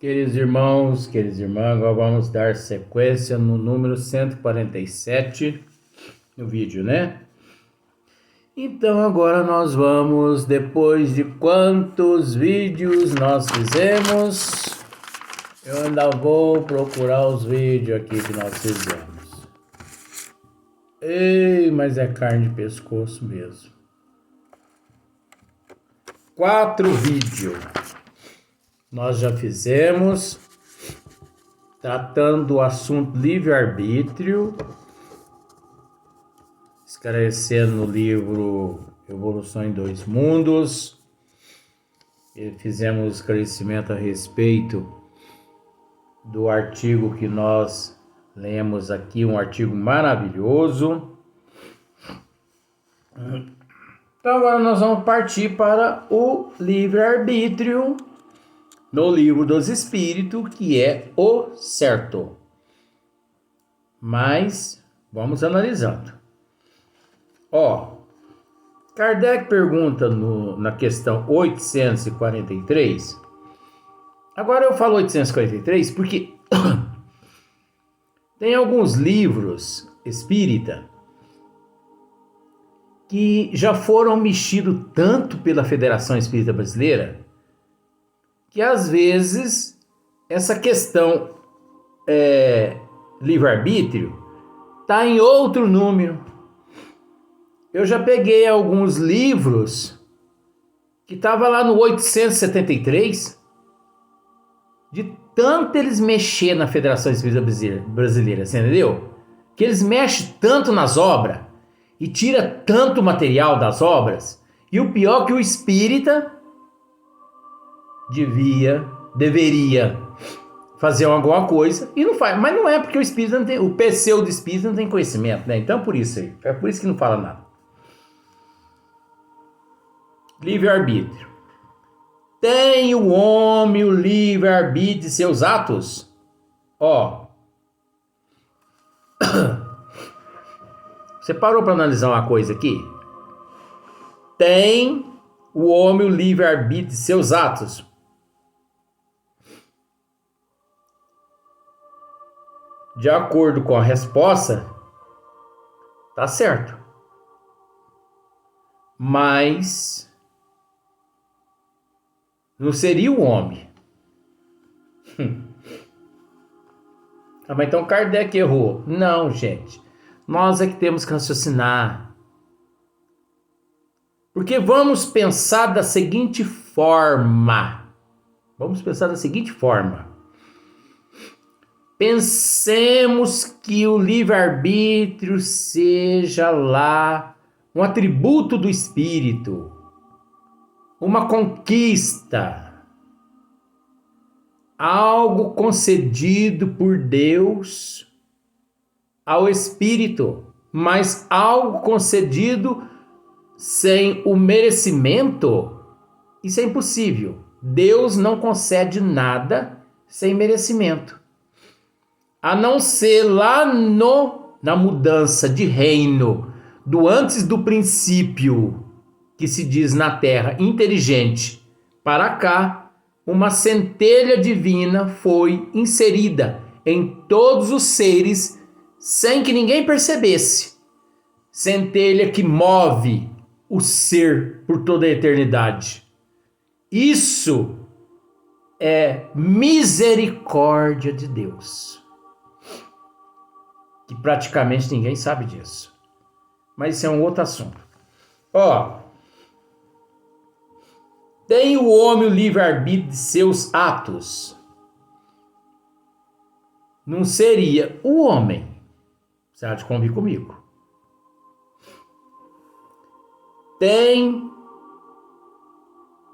Queridos irmãos, queridas irmãs, agora vamos dar sequência no número 147 no vídeo, né? Então agora nós vamos, depois de quantos vídeos nós fizemos, eu ainda vou procurar os vídeos aqui que nós fizemos. Ei, mas é carne de pescoço mesmo. 4 vídeos nós já fizemos, tratando o assunto livre-arbítrio, esclarecendo no livro Evolução em Dois Mundos. E fizemos esclarecimento a respeito do artigo que nós lemos aqui, um artigo maravilhoso. Então agora nós vamos partir para o livre-arbítrio no livro dos Espíritos, que é o certo. Mas vamos analisando. Kardec pergunta na questão 843. Agora eu falo 843 porque tem alguns livros espírita que já foram mexidos tanto pela Federação Espírita Brasileira que às vezes essa questão livre-arbítrio está em outro número. Eu já peguei alguns livros que estavam lá no 873, de tanto eles mexer na Federação Espírita Brasileira, você entendeu? Que eles mexem tanto nas obras e tira tanto material das obras, e o pior é que o espírita deveria fazer alguma coisa e não faz, mas não é porque o espírita não tem, o pseudo espírita não tem conhecimento, né? Então por isso aí, é por isso que não fala nada. Livre-arbítrio. Tem o homem o livre-arbítrio de seus atos? Você parou para analisar uma coisa aqui? Tem o homem o livre-arbítrio de seus atos? De acordo com a resposta, tá certo. Mas não seria o homem. Mas então Kardec errou. Não, gente. Nós é que temos que raciocinar. Porque vamos pensar da seguinte forma. Pensemos que o livre-arbítrio seja lá um atributo do espírito, uma conquista, algo concedido por Deus ao espírito, mas algo concedido sem o merecimento. Isso é impossível. Deus não concede nada sem merecimento. A não ser lá na mudança de reino, do antes do princípio, que se diz na Terra, inteligente, para cá, uma centelha divina foi inserida em todos os seres, sem que ninguém percebesse. Centelha que move o ser por toda a eternidade. Isso é misericórdia de Deus. Que praticamente ninguém sabe disso. Mas isso é um outro assunto. Tem o homem o livre-arbítrio de seus atos? Não seria o homem. Você há de convir comigo.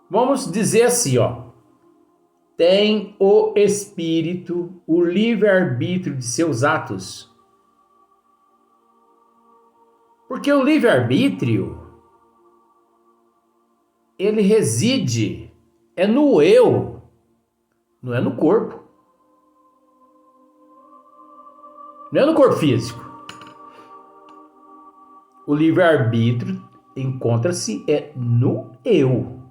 Vamos dizer assim, tem o espírito o livre-arbítrio de seus atos? Porque o livre-arbítrio, ele reside, no eu, não é no corpo. Não é no corpo físico. O livre-arbítrio encontra-se no eu.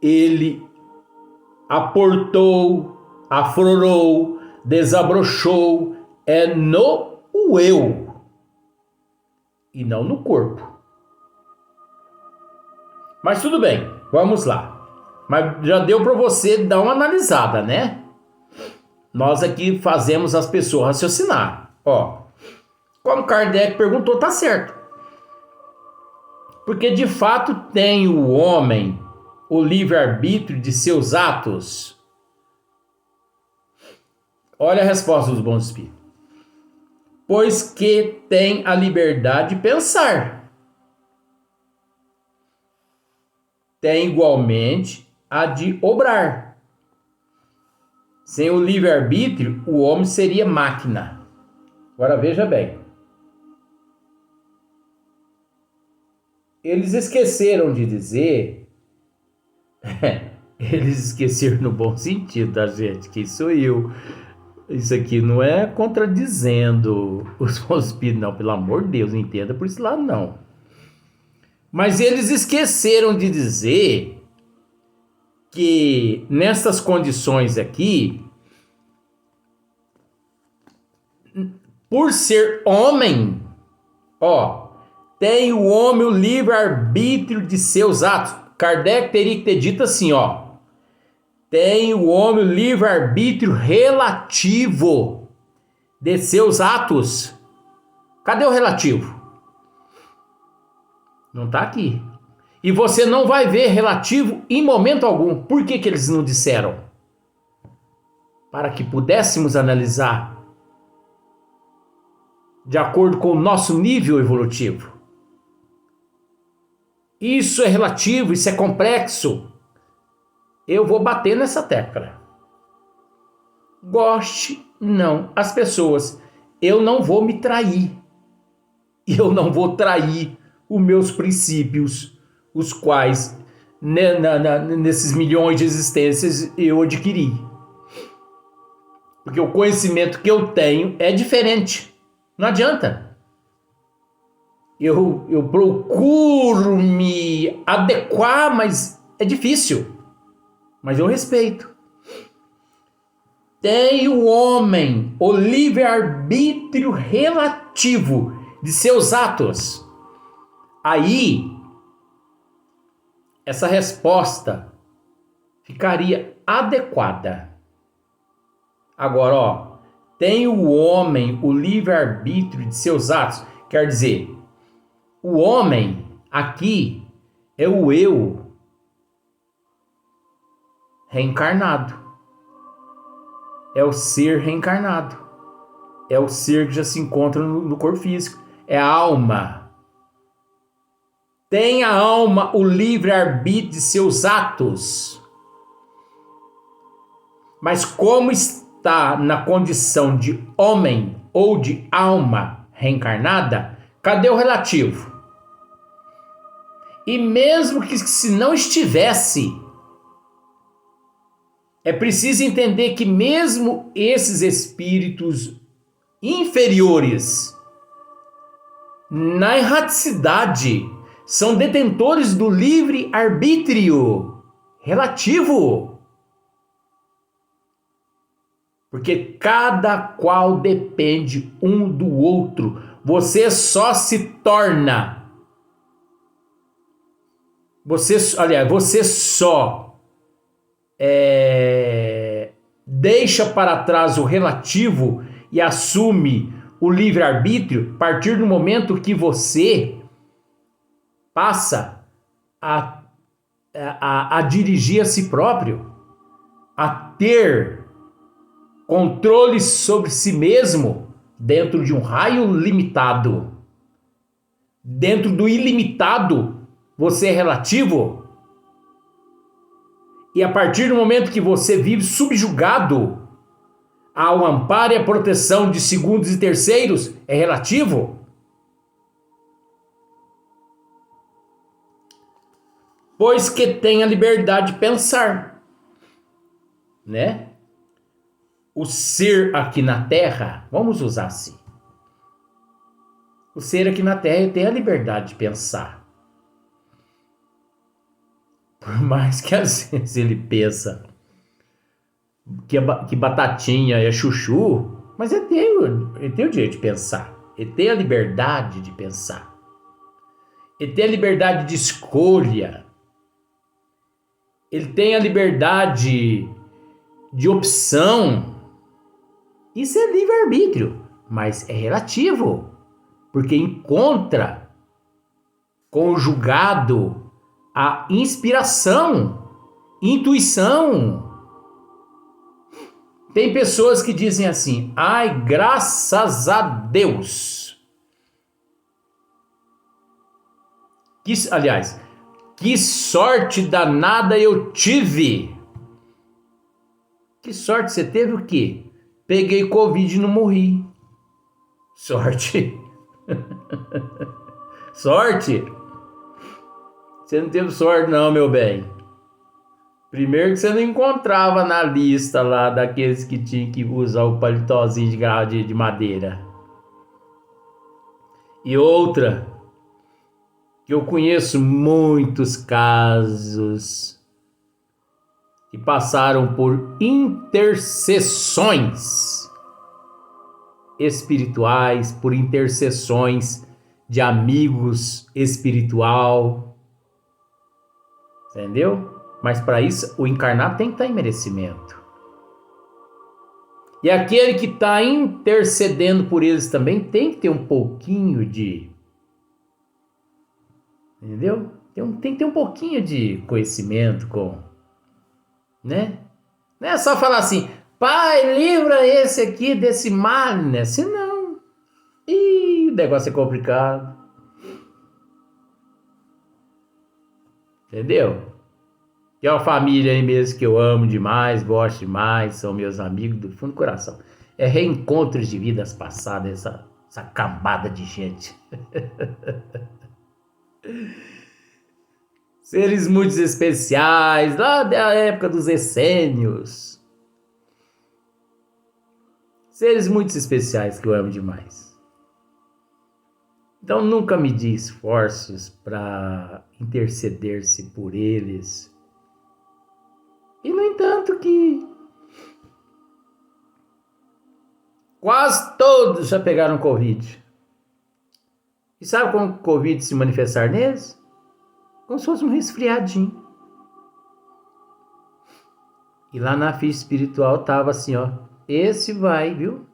Ele aportou, aflorou, desabrochou, é no eu e não no corpo. Mas tudo bem, vamos lá. Mas já deu para você dar uma analisada, né? Nós aqui fazemos as pessoas raciocinar. Ó, como Kardec perguntou, tá certo. Porque de fato tem o homem o livre-arbítrio de seus atos. Olha a resposta dos bons espíritos. Pois que tem a liberdade de pensar. Tem igualmente a de obrar. Sem o livre-arbítrio, o homem seria máquina. Agora veja bem. Eles esqueceram de dizer... Eles esqueceram no bom sentido, tá, gente? Quem sou eu? Isso aqui não é contradizendo os bons espíritos, não. Pelo amor de Deus, entenda por esse lado, não. Mas eles esqueceram de dizer que nessas condições aqui, por ser homem, ó, tem o homem o livre-arbítrio de seus atos. Kardec teria que ter dito assim, ó, tem o homem o livre-arbítrio relativo de seus atos. Cadê o relativo? Não está aqui. E você não vai ver relativo em momento algum. Por que que eles não disseram? Para que pudéssemos analisar de acordo com o nosso nível evolutivo. Isso é relativo, isso é complexo. Eu vou bater nessa tecla. Goste, não, as pessoas. Eu não vou me trair. Eu não vou trair os meus princípios, os quais nesses milhões de existências eu adquiri. Porque o conhecimento que eu tenho é diferente. Não adianta. Eu procuro me adequar, mas é difícil. Mas eu respeito. Tem o homem o livre-arbítrio relativo de seus atos. Aí, essa resposta ficaria adequada. Agora, ó, tem o homem o livre-arbítrio de seus atos. Quer dizer, o homem aqui é o eu reencarnado. É o ser reencarnado. É o ser que já se encontra no corpo físico. É a alma. Tem a alma o livre-arbítrio de seus atos. Mas como está na condição de homem ou de alma reencarnada, cadê o relativo? E mesmo que se não estivesse, é preciso entender que mesmo esses espíritos inferiores, na erraticidade, são detentores do livre-arbítrio relativo. Porque cada qual depende um do outro. Você só se torna. Você só deixa para trás o relativo e assume o livre-arbítrio a partir do momento que você passa a dirigir a si próprio, a ter controle sobre si mesmo dentro de um raio limitado. Dentro do ilimitado, você é relativo. E a partir do momento que você vive subjugado ao amparo e à proteção de segundos e terceiros, é relativo. Pois que tem a liberdade de pensar, né? O ser aqui na Terra, vamos usar assim. O ser aqui na Terra tem a liberdade de pensar. Por mais que às vezes ele pensa que Batatinha é chuchu, mas ele tem o direito de pensar. Ele tem a liberdade de pensar. Ele tem a liberdade de escolha. Ele tem a liberdade de opção. Isso é livre-arbítrio, mas é relativo, porque encontra conjugado a inspiração, intuição. Tem pessoas que dizem assim: ai, graças a Deus. Aliás, que sorte danada eu tive. Que sorte você teve o quê? Peguei Covid e não morri. Sorte. Sorte? Você não teve sorte não, meu bem. Primeiro que você não encontrava na lista lá daqueles que tinham que usar o paletózinho de madeira. E outra, que eu conheço muitos casos que passaram por intercessões espirituais, por intercessões de amigos espiritual, entendeu? Mas para isso o encarnado tem que estar em merecimento. E aquele que está intercedendo por eles também tem que ter um pouquinho de, entendeu? Tem que ter um pouquinho de conhecimento né? Não é só falar assim: pai, livra esse aqui desse mal, né? Senão, o negócio é complicado. Entendeu? Que é uma família aí mesmo que eu amo demais, gosto demais, são meus amigos do fundo do coração. É reencontros de vidas passadas, essa cambada de gente. Seres muito especiais, lá da época dos essênios. Seres muito especiais que eu amo demais. Então nunca medi esforços para interceder-se por eles. E no entanto que quase todos já pegaram Covid. E sabe como o Covid se manifestar neles? Como se fosse um resfriadinho. E lá na ficha espiritual tava assim, ó: esse vai, viu?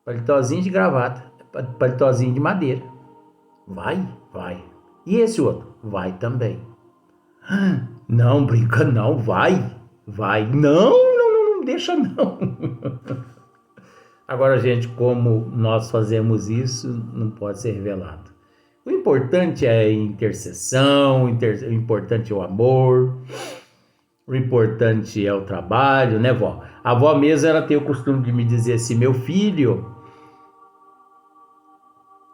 Paletózinho de gravata, paletózinho de madeira. Vai. E esse outro? Vai também. Não, brinca não, vai. Não, deixa não. Agora, gente, como nós fazemos isso, não pode ser revelado. O importante é a intercessão, o importante é o amor, o importante é o trabalho, né, vó? A avó mesmo, ela tem o costume de me dizer assim: meu filho,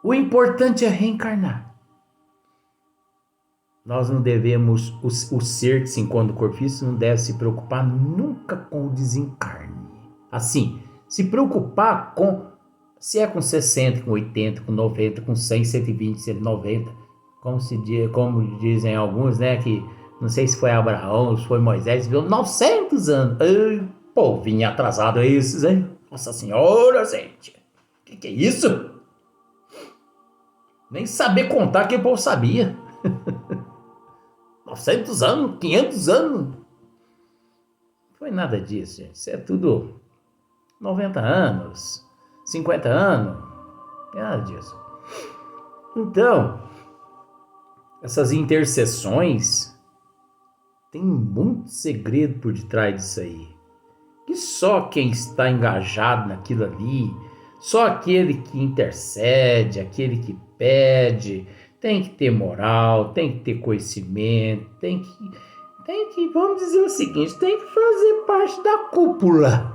o importante é reencarnar. Nós não devemos, o ser que se encontra no corpo físico não deve se preocupar nunca com o desencarne. Assim, se preocupar com, se é com 60, com 80, com 90, com 100, 120, 190, como dizem alguns, né, que não sei se foi Abraão, se foi Moisés, viu 900 anos. Ai, povinho atrasado esses, hein? Nossa Senhora, gente, que é isso? Nem saber contar que o povo sabia. 900 anos, 500 anos. Não foi nada disso, gente. Isso é tudo 90 anos, 50 anos. Não é nada disso. Então, essas intercessões tem muito segredo por detrás disso aí. Que só quem está engajado naquilo ali, só aquele que intercede, aquele que pede, tem que ter moral, tem que ter conhecimento, tem que, vamos dizer o seguinte, tem que fazer parte da cúpula.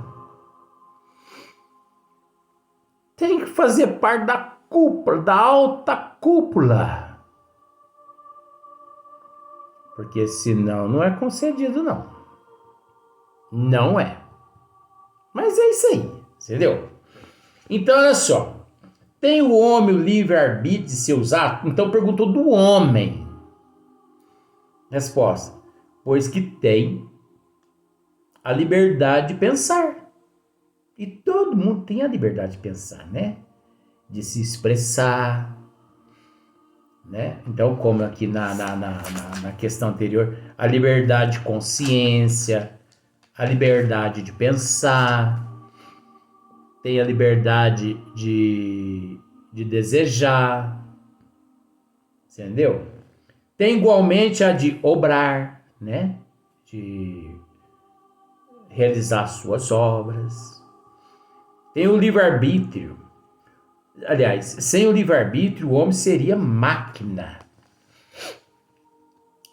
Tem que fazer parte da cúpula, da alta cúpula. Porque senão não é concedido, não. Não é. Mas é isso aí, entendeu? Então, olha só. Tem o homem o livre-arbítrio de seus atos? Então perguntou do homem. Resposta: pois que tem a liberdade de pensar. E todo mundo tem a liberdade de pensar, né? De se expressar, né? Então, como aqui na questão anterior, a liberdade de consciência, a liberdade de pensar, tem a liberdade de desejar, entendeu? Tem igualmente a de obrar, né? De realizar suas obras. Tem o livre-arbítrio. Aliás, sem o livre-arbítrio, o homem seria máquina.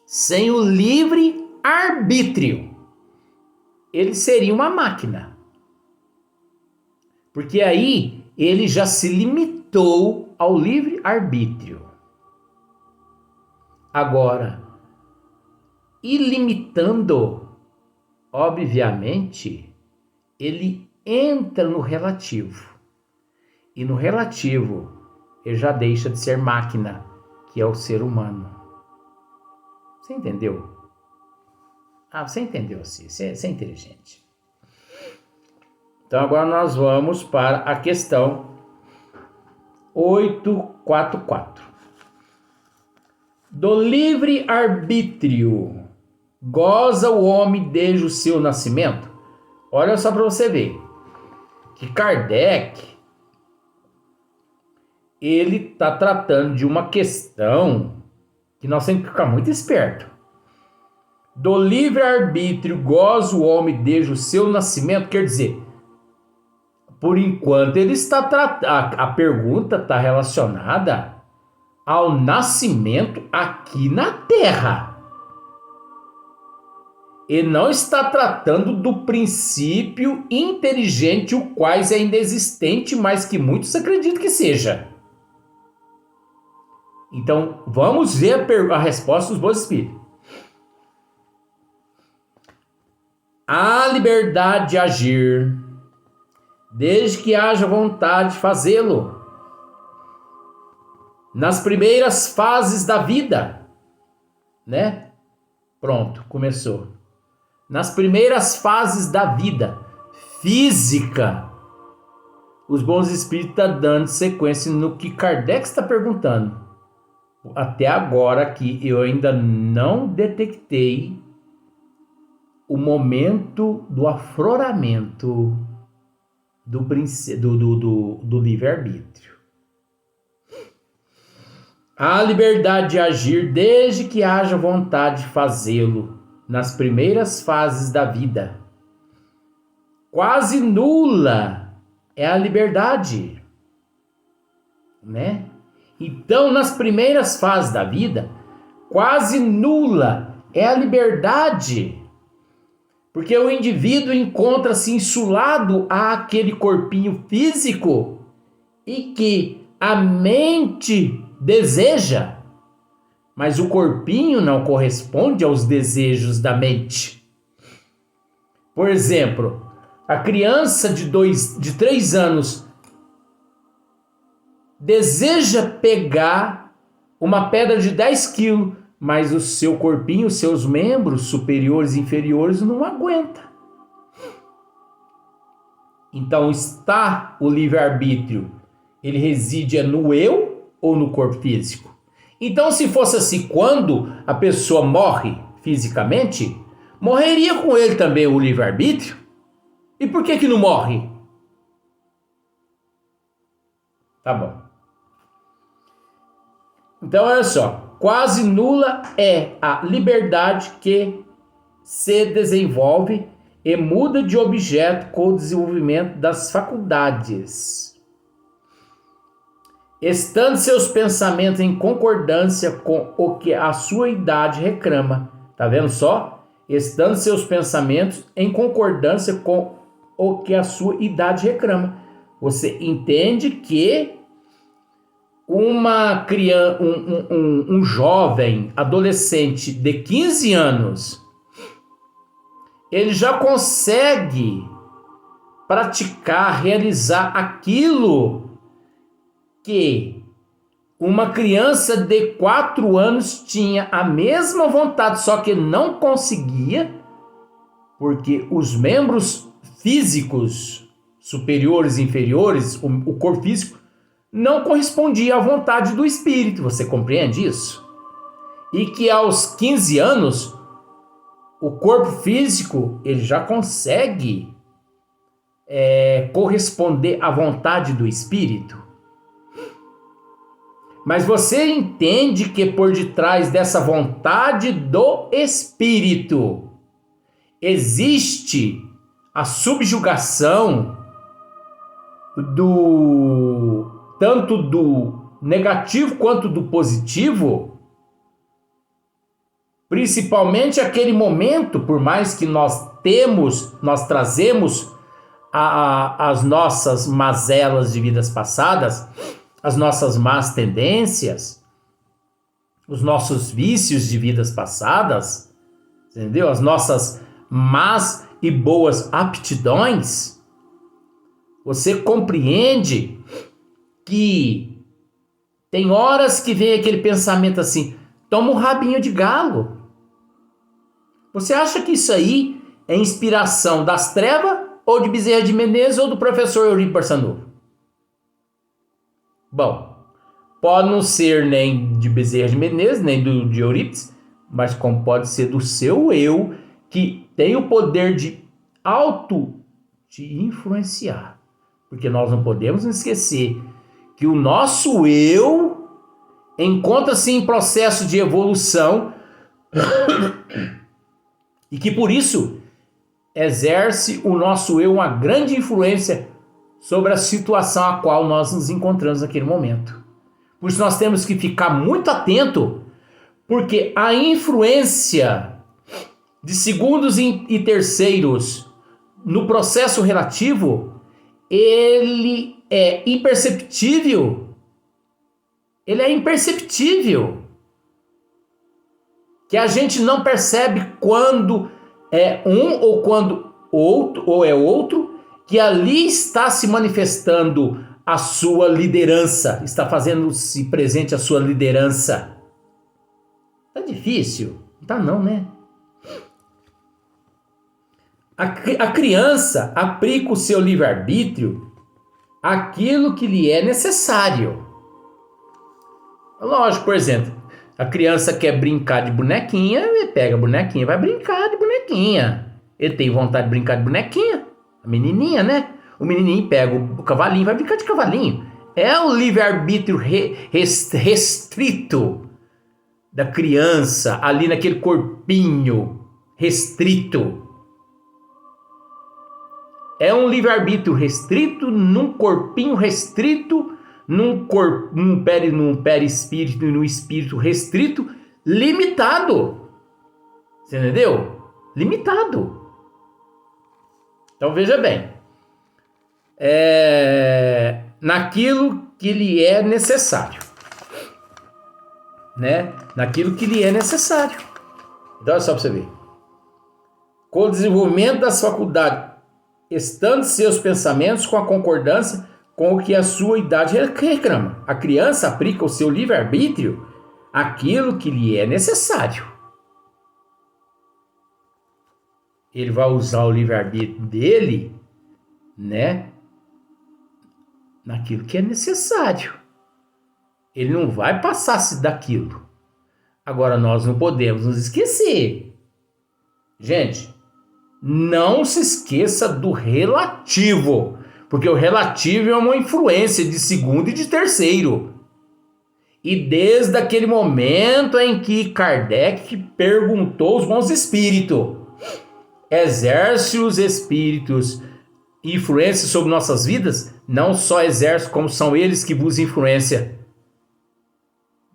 Sem o livre-arbítrio, ele seria uma máquina. Porque aí ele já se limitou ao livre-arbítrio. Agora, ilimitando, obviamente, ele entra no relativo. E no relativo, ele já deixa de ser máquina, que é o ser humano. Você entendeu? Você entendeu, sim. Você é inteligente. Então agora nós vamos para a questão 844. Do livre-arbítrio goza o homem desde o seu nascimento? Olha só para você ver que Kardec ele está tratando de uma questão que nós temos que ficar muito esperto. Do livre-arbítrio goza o homem desde o seu nascimento, quer dizer, por enquanto ele está a pergunta está relacionada ao nascimento aqui na Terra. E não está tratando do princípio inteligente, o qual é ainda existente, mas que muitos acreditam que seja. Então, vamos ver a resposta dos bons espíritos. A liberdade de agir, desde que haja vontade de fazê-lo. Nas primeiras fases da vida, né? Pronto, começou. Nas primeiras fases da vida física, os bons espíritos estão dando sequência no que Kardec está perguntando. Até agora aqui eu ainda não detectei o momento do afloramento do livre-arbítrio. A liberdade de agir desde que haja vontade de fazê-lo nas primeiras fases da vida. Quase nula é a liberdade, né? Então, nas primeiras fases da vida, quase nula é a liberdade. Porque o indivíduo encontra-se insulado àquele corpinho físico e que a mente deseja, mas o corpinho não corresponde aos desejos da mente. Por exemplo, a criança de 3 anos deseja pegar uma pedra de 10 quilos, mas o seu corpinho, os seus membros superiores e inferiores não aguenta. Então está o livre-arbítrio, ele reside no eu ou no corpo físico? Então, se fosse assim, quando a pessoa morre fisicamente, morreria com ele também o livre-arbítrio? E por que não morre? Tá bom. Então, olha só. Quase nula é a liberdade que se desenvolve e muda de objeto com o desenvolvimento das faculdades. Estando seus pensamentos em concordância com o que a sua idade reclama. Tá vendo só? Estando seus pensamentos em concordância com o que a sua idade reclama. Você entende que uma criança, um jovem, adolescente de 15 anos, ele já consegue praticar, realizar aquilo que uma criança de 4 anos tinha a mesma vontade, só que não conseguia, Porque os membros físicos, superiores e inferiores, o corpo físico, não correspondia à vontade do espírito. Você compreende isso? E que aos 15 anos, o corpo físico ele já consegue corresponder à vontade do espírito. Mas você entende que por detrás dessa vontade do espírito existe a subjugação tanto do negativo quanto do positivo? Principalmente aquele momento, por mais que nós trazemos as nossas mazelas de vidas passadas, as nossas más tendências, os nossos vícios de vidas passadas, entendeu? As nossas más e boas aptidões. Você compreende que tem horas que vem aquele pensamento assim, toma um rabinho de galo. Você acha que isso aí é inspiração das trevas ou de Bezerra de Menezes ou do professor Eurípides Barçanufo? Bom, pode não ser nem de Bezerra de Menezes, nem de Eurípides, mas como pode ser do seu eu, que tem o poder de te influenciar. Porque nós não podemos esquecer que o nosso eu encontra-se em processo de evolução e que por isso exerce o nosso eu uma grande influência sobre a situação a qual nós nos encontramos naquele momento. Por isso nós temos que ficar muito atento, porque a influência de segundos e terceiros no processo relativo, ele é imperceptível. Ele é imperceptível. Que a gente não percebe quando é um ou quando outro ou é outro, que ali está se manifestando a sua liderança, está fazendo-se presente a sua liderança. Tá difícil? Não tá não, né? A criança aplica o seu livre-arbítrio àquilo que lhe é necessário. Lógico, por exemplo, a criança quer brincar de bonequinha, ele pega a bonequinha e vai brincar de bonequinha. Ele tem vontade de brincar de bonequinha, a menininha, né? O menininho pega o cavalinho e vai brincar de cavalinho. É o livre-arbítrio restrito da criança, ali naquele corpinho restrito. É um livre-arbítrio restrito, num corpinho restrito, num perispírito e num espírito restrito, limitado. Você entendeu? Limitado. Então veja bem. Naquilo que lhe é necessário. Né? Naquilo que lhe é necessário. Então olha só para você ver. Com o desenvolvimento das faculdades, estando seus pensamentos com a concordância com o que a sua idade reclama. A criança aplica o seu livre-arbítrio àquilo que lhe é necessário. Ele vai usar o livre-arbítrio dele, né, naquilo que é necessário. Ele não vai passar-se daquilo. Agora, nós não podemos nos esquecer. Gente, não se esqueça do relativo, porque o relativo é uma influência de segundo e de terceiro. E desde aquele momento em que Kardec perguntou aos bons espíritos, exerce os espíritos influência sobre nossas vidas? Não só exerce, como são eles que vos influenciam.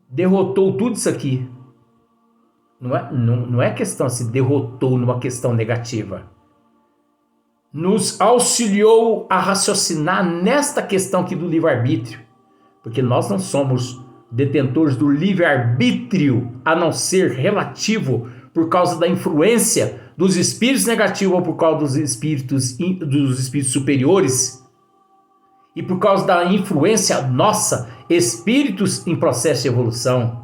Derrotou tudo isso aqui. Não é questão se derrotou numa questão negativa. Nos auxiliou a raciocinar nesta questão aqui do livre-arbítrio. Porque nós não somos detentores do livre-arbítrio, a não ser relativo, por causa da influência dos espíritos negativos ou por causa dos espíritos superiores. E por causa da influência nossa, espíritos em processo de evolução.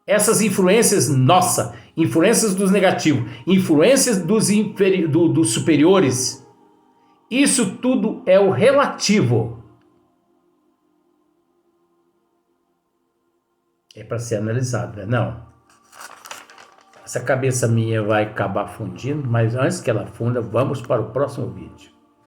Essas influências nossas influências dos negativos, influências dos superiores. Isso tudo é o relativo. É para ser analisado, né? Não. Essa cabeça minha vai acabar fundindo, mas antes que ela funda, vamos para o próximo vídeo.